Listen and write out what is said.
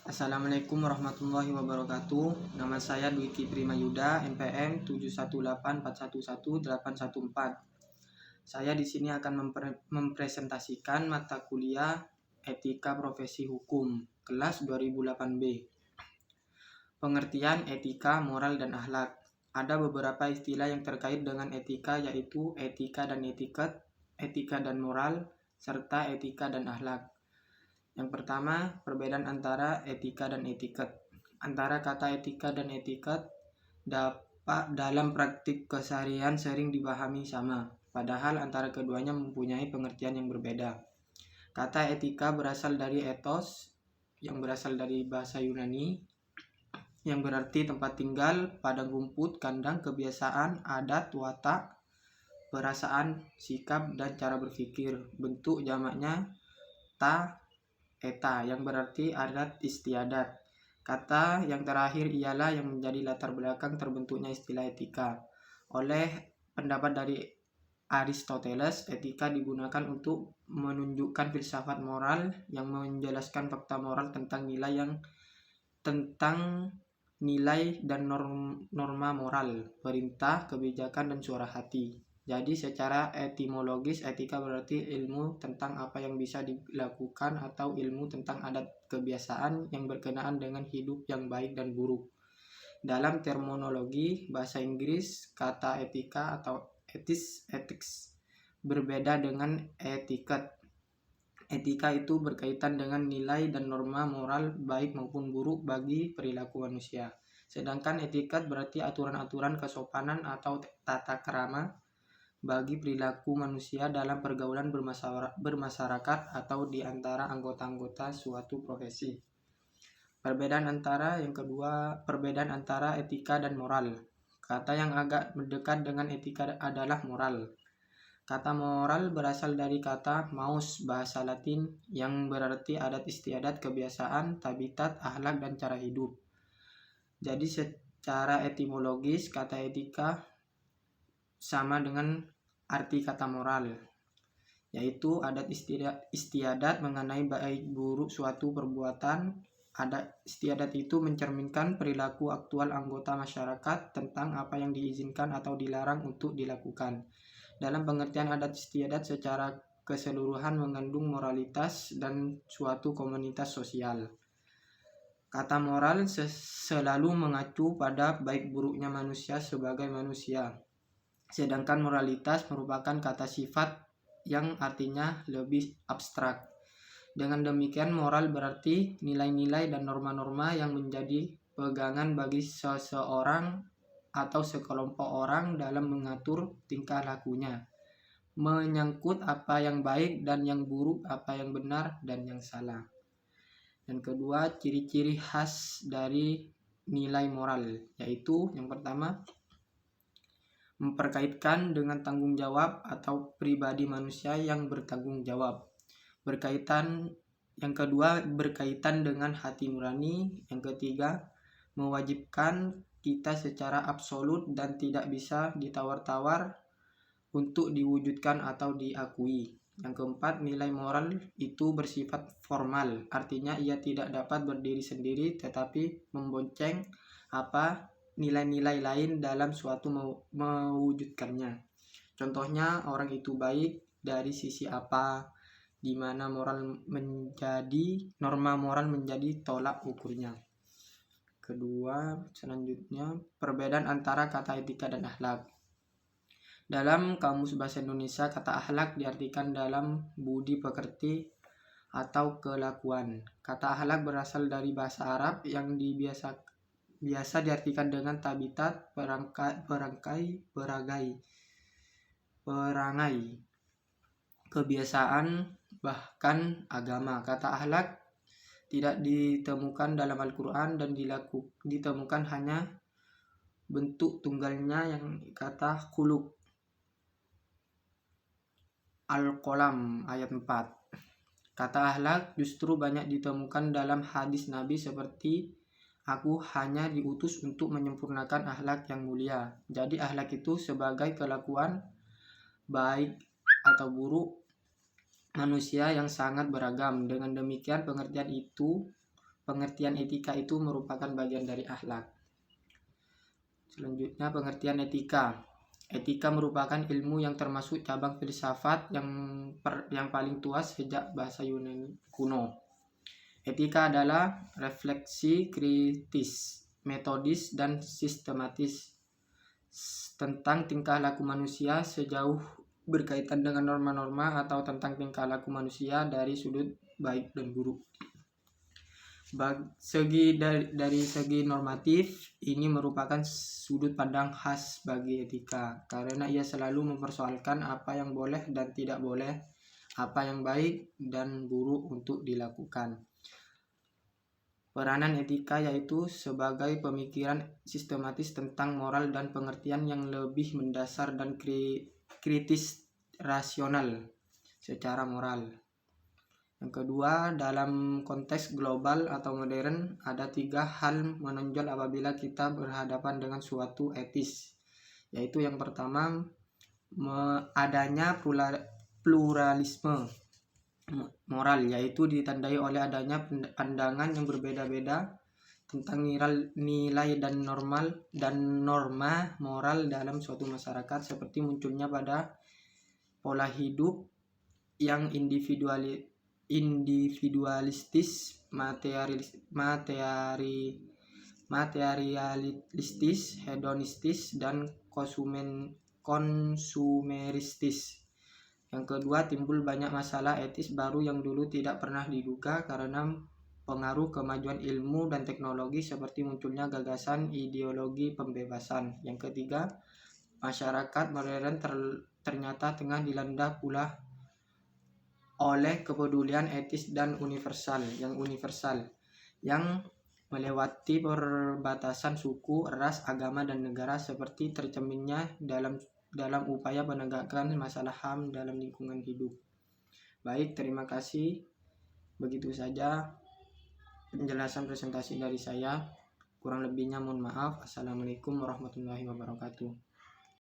Assalamualaikum warahmatullahi wabarakatuh. Nama saya Dwiki Primayuda, NPM 718411814. Saya di sini akan mempresentasikan mata kuliah Etika Profesi Hukum kelas 2008B. Pengertian etika, moral, dan akhlak. Ada beberapa istilah yang terkait dengan etika, yaitu etika dan etiket, etika dan moral, serta etika dan akhlak. Yang pertama, perbedaan antara etika dan etiket. Antara kata etika dan etiket dapat dalam praktik keseharian sering dipahami sama, padahal antara keduanya mempunyai pengertian yang berbeda. Kata etika berasal dari ethos, yang berasal dari bahasa Yunani, yang berarti tempat tinggal, padang rumput, kandang, kebiasaan, adat, watak, perasaan, sikap, dan cara berpikir. Bentuk jamaknya eta, yang berarti adat istiadat. Kata yang terakhir ialah yang menjadi latar belakang terbentuknya istilah etika. Oleh pendapat dari Aristoteles, etika digunakan untuk menunjukkan filsafat moral yang menjelaskan fakta moral tentang nilai dan norma moral, perintah, kebijakan, dan suara hati. Jadi secara etimologis, etika berarti ilmu tentang apa yang bisa dilakukan atau ilmu tentang adat kebiasaan yang berkenaan dengan hidup yang baik dan buruk. Dalam terminologi bahasa Inggris, kata etika atau ethics berbeda dengan etiket. Etika itu berkaitan dengan nilai dan norma moral baik maupun buruk bagi perilaku manusia. Sedangkan etiket berarti aturan-aturan kesopanan atau tata krama bagi perilaku manusia dalam pergaulan bermasyarakat atau di antara anggota-anggota suatu profesi. Perbedaan antara etika dan moral. Kata yang agak mendekat dengan etika adalah moral. Kata moral berasal dari kata maus, bahasa Latin, yang berarti adat istiadat, kebiasaan, tabiat, akhlak, dan cara hidup. Jadi secara etimologis, kata etika sama dengan arti kata moral, yaitu adat istiadat mengenai baik buruk suatu perbuatan. Adat istiadat itu mencerminkan perilaku aktual anggota masyarakat tentang apa yang diizinkan atau dilarang untuk dilakukan. Dalam pengertian adat istiadat secara keseluruhan mengandung moralitas dan suatu komunitas sosial. Kata moral selalu mengacu pada baik buruknya manusia sebagai manusia. Sedangkan moralitas merupakan kata sifat yang artinya lebih abstrak. Dengan demikian, moral berarti nilai-nilai dan norma-norma yang menjadi pegangan bagi seseorang atau sekelompok orang dalam mengatur tingkah lakunya, menyangkut apa yang baik dan yang buruk, apa yang benar dan yang salah. Dan kedua, ciri-ciri khas dari nilai moral, yaitu yang pertama, memperkaitkan dengan tanggung jawab atau pribadi manusia yang bertanggung jawab. Yang kedua, berkaitan dengan hati nurani. Yang ketiga, mewajibkan kita secara absolut dan tidak bisa ditawar-tawar untuk diwujudkan atau diakui. Yang keempat, nilai moral itu bersifat formal, artinya ia tidak dapat berdiri sendiri tetapi membonceng nilai-nilai lain dalam suatu mewujudkannya. Contohnya, orang itu baik dari sisi apa, di mana norma moral menjadi tolak ukurnya. Kedua, selanjutnya, perbedaan antara kata etika dan akhlak. Dalam Kamus Bahasa Indonesia, kata akhlak diartikan dalam budi pekerti atau kelakuan. Kata akhlak berasal dari bahasa Arab yang biasa diartikan dengan tabiat, perangai, kebiasaan, bahkan agama. Kata akhlak tidak ditemukan dalam Al-Quran dan ditemukan hanya bentuk tunggalnya yang kata khuluq. Al-Qalam ayat 4. Kata akhlak justru banyak ditemukan dalam hadis Nabi seperti aku hanya diutus untuk menyempurnakan akhlak yang mulia. Jadi akhlak itu sebagai kelakuan baik atau buruk manusia yang sangat beragam. Dengan demikian pengertian itu pengertian etika itu merupakan bagian dari akhlak. Selanjutnya, pengertian etika. Etika merupakan ilmu yang termasuk cabang filsafat yang paling tua sejak bahasa Yunani kuno. Etika adalah refleksi kritis, metodis, dan sistematis tentang tingkah laku manusia sejauh berkaitan dengan norma-norma atau tentang tingkah laku manusia dari sudut baik dan buruk. Dari segi normatif, ini merupakan sudut pandang khas bagi etika karena ia selalu mempersoalkan apa yang boleh dan tidak boleh, apa yang baik dan buruk untuk dilakukan. Peranan etika yaitu sebagai pemikiran sistematis tentang moral dan pengertian yang lebih mendasar dan kritis rasional secara moral. Yang kedua, dalam konteks global atau modern, ada 3 hal menonjol apabila kita berhadapan dengan suatu etis, yaitu yang pertama, adanya pluralisme moral, yaitu ditandai oleh adanya pandangan yang berbeda-beda tentang nilai dan norma moral dalam suatu masyarakat, seperti munculnya pada pola hidup yang individualistis, materialistis, hedonistis, dan konsumeristis. Yang kedua, timbul banyak masalah etis baru yang dulu tidak pernah diduga karena pengaruh kemajuan ilmu dan teknologi, seperti munculnya gagasan ideologi pembebasan. Yang ketiga, masyarakat modern ternyata tengah dilanda pula oleh kepedulian etis dan universal yang melewati perbatasan suku, ras, agama, dan negara, seperti tercerminnya dalam upaya penegakan masalah HAM dalam lingkungan hidup. Baik, terima kasih. Begitu saja penjelasan presentasi dari saya. Kurang lebihnya mohon maaf. Assalamualaikum warahmatullahi wabarakatuh.